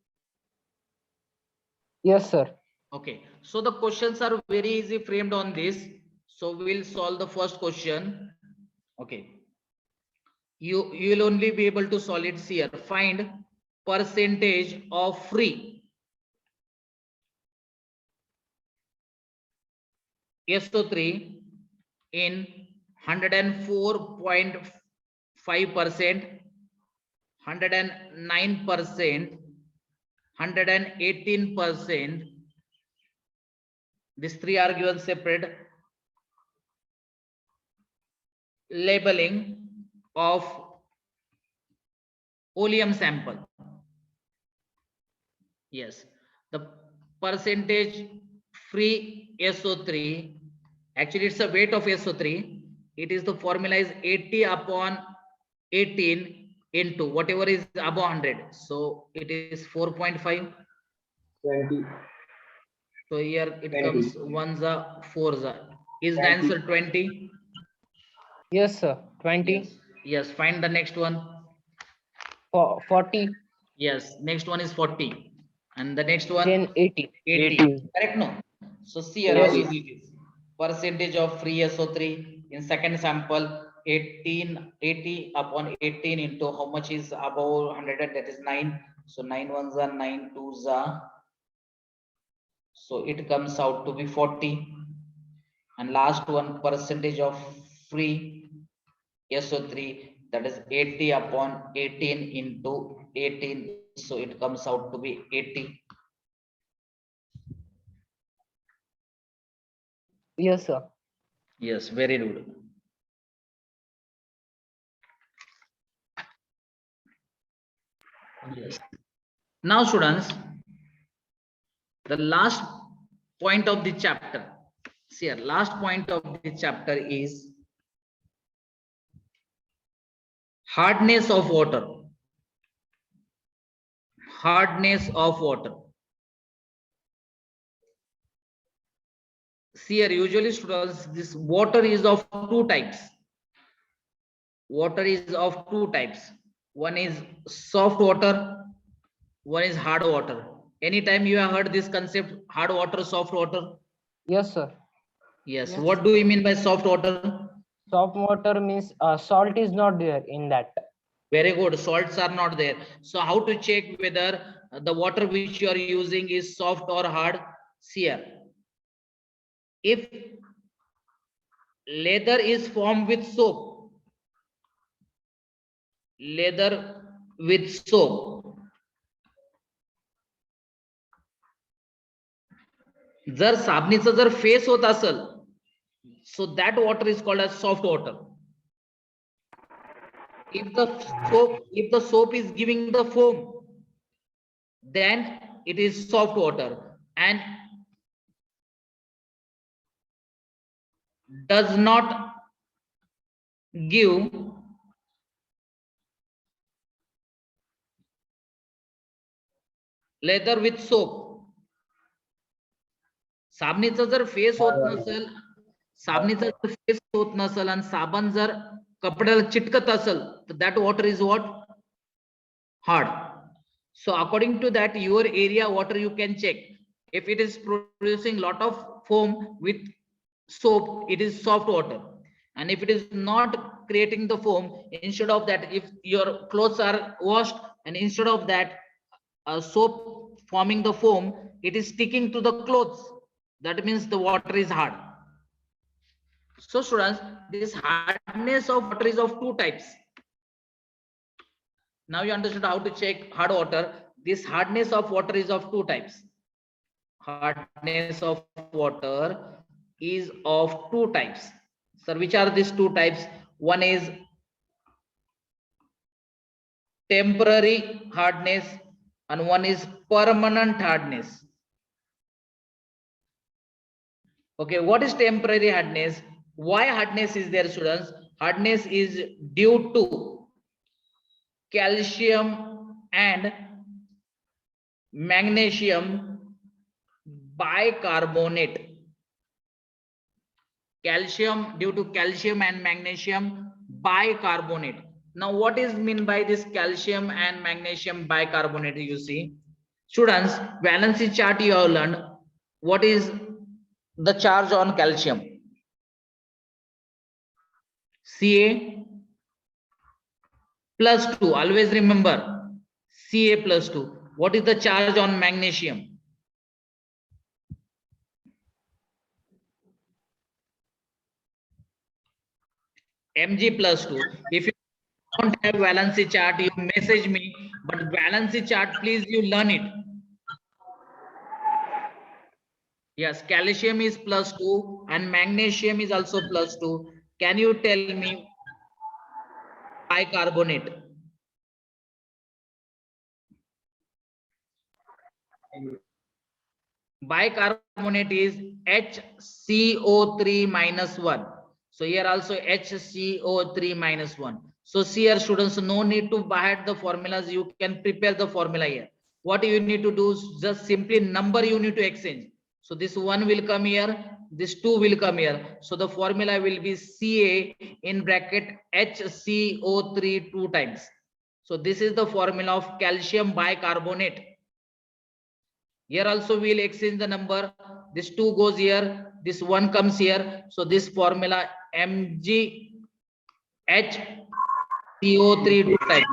Yes, sir. Okay, so the questions are very easy framed on this. So we'll solve the first question. Okay, you will only be able to solve it here. Find percentage of free SO3 in 104.5%, 109%, 118%. These three are given separate. Labeling of oleum sample. Yes, the percentage free SO3, actually it's a weight of SO3. It is the formula is 80 upon 18 into whatever is above 100. So it is 4.5. 20. So here it 20. comes 1 za 4 za Is the 20. answer 20? Yes, sir. 20. Yes. Yes. Find the next one. 40. Yes. Next one is 40. And the next one, Then 80. 80. Correct, no? So see here Yes. how easy it is. Percentage of free SO3 in second sample 80 upon 18 into how much is above 100, and that is 9. So 9 ones are 9 twos are. So it comes out to be 40. And last one, percentage of free SO3, that is 80 upon 18 into 18. So it comes out to be 80. Yes, sir. Yes, very good. Yes. Now, students, the last point of the chapter. See here, last point of the chapter is hardness of water. Hardness of water. See here, usually students, this water is of two types. Water is of two types. One is soft water, one is hard water. Anytime you have heard this concept, hard water, soft water? Yes, sir. Yes. Yes. What do you mean by soft water? Soft water means salt is not there in that. Very good. Salts are not there. So how to check whether the water which you are using is soft or hard? See here. If leather is formed with soap, leather with soap, जर साबणीचा जर face होत असेल, so that water is called as soft water. If the soap is giving the foam, then it is soft water, and does not give leather with soap. साबणीचा जर face होत नसेल, साबणीचा जर face होत नसेल आणि साबण जर कपड्याला चिटकत असेल, तर that water is what? Hard. So according to that, your area water you can check. If it is producing lot of foam with soap, it is soft water. And if it is not creating the foam, instead of that, if your clothes are washed and instead of that soap forming the foam, it is sticking to the clothes, that means the water is hard. So students, this hardness of water is of two types. Now you understood how to check hard water. This hardness of water is of two types. Hardness of water is of two types. Sir, which are these two types? One is temporary hardness and one is permanent hardness. Okay, what is temporary hardness? Why hardness is there, students? Hardness is due to calcium and magnesium bicarbonate. Calcium, due to calcium and magnesium bicarbonate. Now what is mean by this calcium and magnesium bicarbonate? You see, students, valency chart you have learned. What is the charge on calcium? Ca plus 2. Always remember, Ca plus 2. What is the charge on magnesium? Mg plus 2. If you don't have valency chart, you message me, but valency chart, please you learn it. Yes, calcium is plus 2 and magnesium is also plus 2. Can you tell me bicarbonate? Bicarbonate is HCO3 minus 1. So here also HCO3 minus 1. So see here, students, no need to buy the formulas. You can prepare the formula here. What you need to do is just simply number you need to exchange. So this 1 will come here this 2 will come here. So the formula will be Ca in bracket HCO3 2 times. So this is the formula of calcium bicarbonate. Here also we will exchange the number. This 2 goes here, this 1 comes here. So this formula MgHCO3 2 times.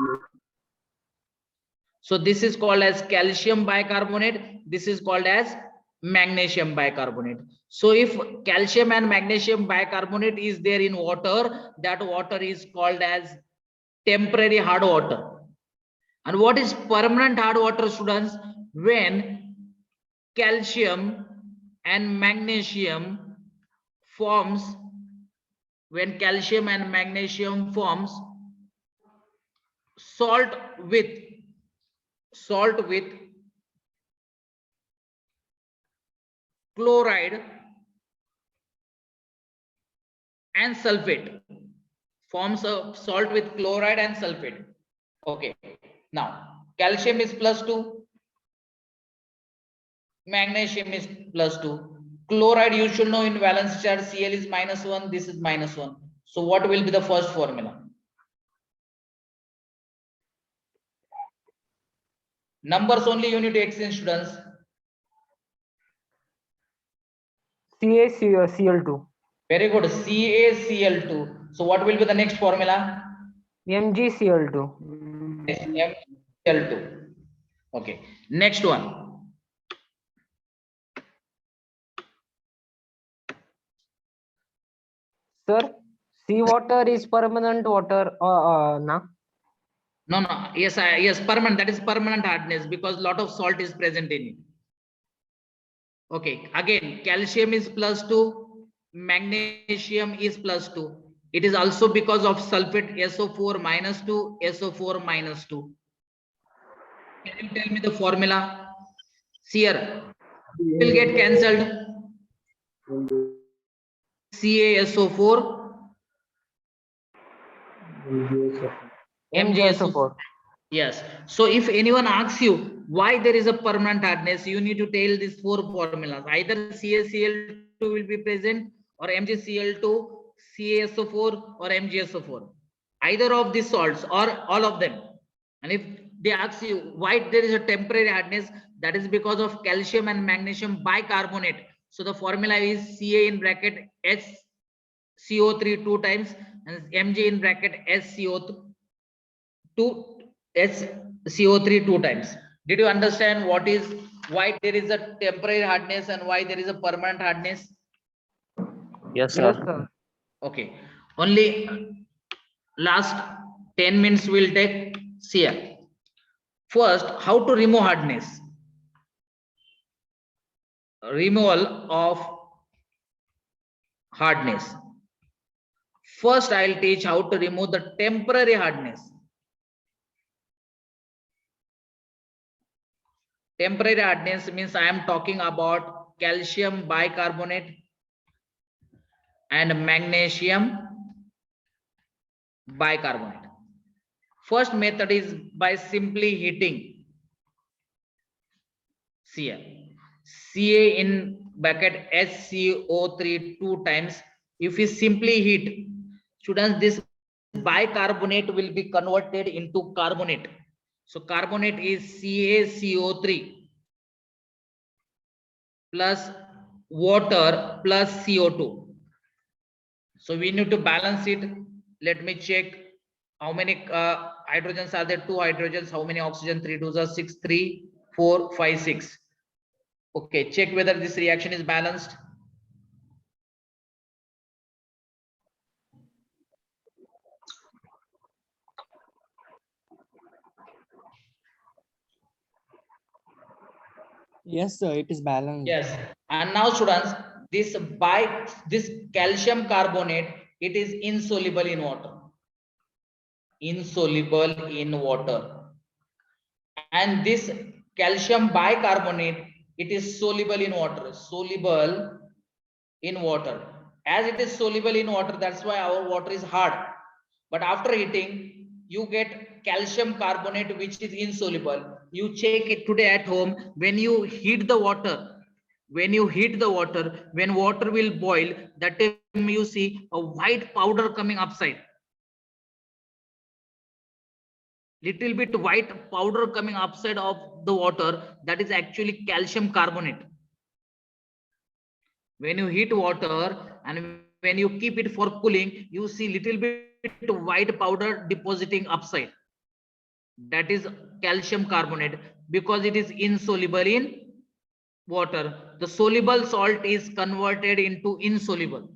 So this is called as calcium bicarbonate. This is called as magnesium bicarbonate. So if calcium and magnesium bicarbonate is there in water, that water is called as temporary hard water. And what is permanent hard water, students? When calcium and magnesium forms, salt with chloride and sulfate, forms a salt with chloride and sulfate. Okay, now calcium is +2, magnesium is +2, chloride you should know in valence charge Cl is -1, this is -1. So what will be the first formula? Numbers only you need to exchange, students. CaCl2. Very good. CaCl2. So what will be the next formula? MgCl2. MgCl2. Okay. Next one. Sir, seawater is permanent water. Na? No. Yes, permanent. That is permanent hardness because lot of salt is present in it. Okay. Again, calcium is +2. Magnesium is +2. It is also because of sulfate SO4 -2, SO4 -2. Can you tell me the formula? See here, will get cancelled. CaSO4, MgSO4. Yes. So if anyone asks you why there is a permanent hardness, you need to tell these 4 formulas. Either CaCl2 will be present, or MgCl2, CaSO4, or MgSO4. Either of these salts or all of them. And if they ask you why there is a temporary hardness, that is because of calcium and magnesium bicarbonate. So the formula is Ca in bracket HCO3 2 times and Mg in bracket HCO3 2 times. Did you understand why there is a temporary hardness and why there is a permanent hardness? Yes, sir. Yes, sir. Okay. Only last 10 minutes we'll take. See here. First, how to remove hardness. Removal of hardness. First, I'll teach how to remove the temporary hardness. Temporary hardness means I am talking about calcium bicarbonate and magnesium bicarbonate. First method is by simply heating. Ca in bracket HCO3 2 times. If we simply heat, students, this bicarbonate will be converted into carbonate. So carbonate is CaCO3 plus water plus CO2. So we need to balance it. Let me check how many hydrogens are there. 2 hydrogens. How many oxygen? 3 2s are 6, 3, 4, 5, 6. Okay, check whether this reaction is balanced. Yes, sir, it is balanced. Yes. And now, students, this calcium carbonate, it is insoluble in water. Insoluble in water. And this calcium bicarbonate, it is soluble in water. Soluble in water. As it is soluble in water, that's why our water is hard. But after heating, you get calcium carbonate which is insoluble. You check it today at home. When you heat the water, when you heat the water, when water will boil, that time you see a white powder coming upside. Little bit white powder coming upside of the water, that is actually calcium carbonate. When you heat water and when you keep it for cooling, you see little bit white powder depositing upside. That is calcium carbonate, because it is insoluble in water. The soluble salt is converted into insoluble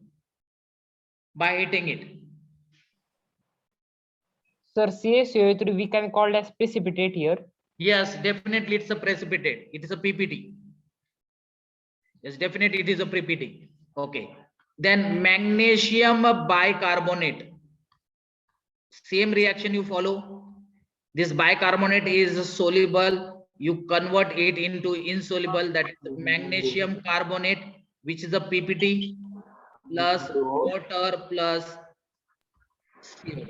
by heating it. Sir, CaCO3 we can call as precipitate here. Yes, definitely it's a precipitate. It is a PPT. Yes, definitely it is a PPT. Okay. Then magnesium bicarbonate. Same reaction you follow. This bicarbonate is soluble. You convert it into insoluble. That is magnesium carbonate, which is a PPT plus water plus CO.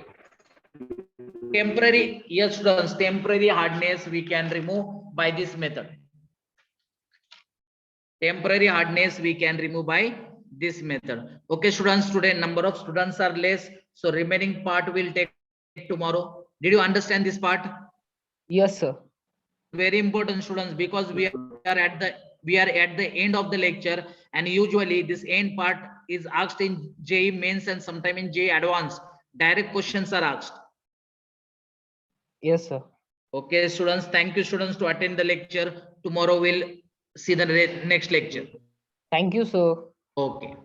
Temporary, yes, students, temporary hardness we can remove by this method. Temporary hardness we can remove by this method. Okay, students, today number of students are less, so remaining part will take tomorrow. Did you understand this part? Yes, sir. Very important, students, because we are at the end of the lecture, and usually this end part is asked in JEE mains and sometime in JEE advanced. Direct questions are asked. Yes, sir. Okay, students, thank you, students, to attend the lecture. Tomorrow we'll see the next lecture. Thank you, sir. Okay.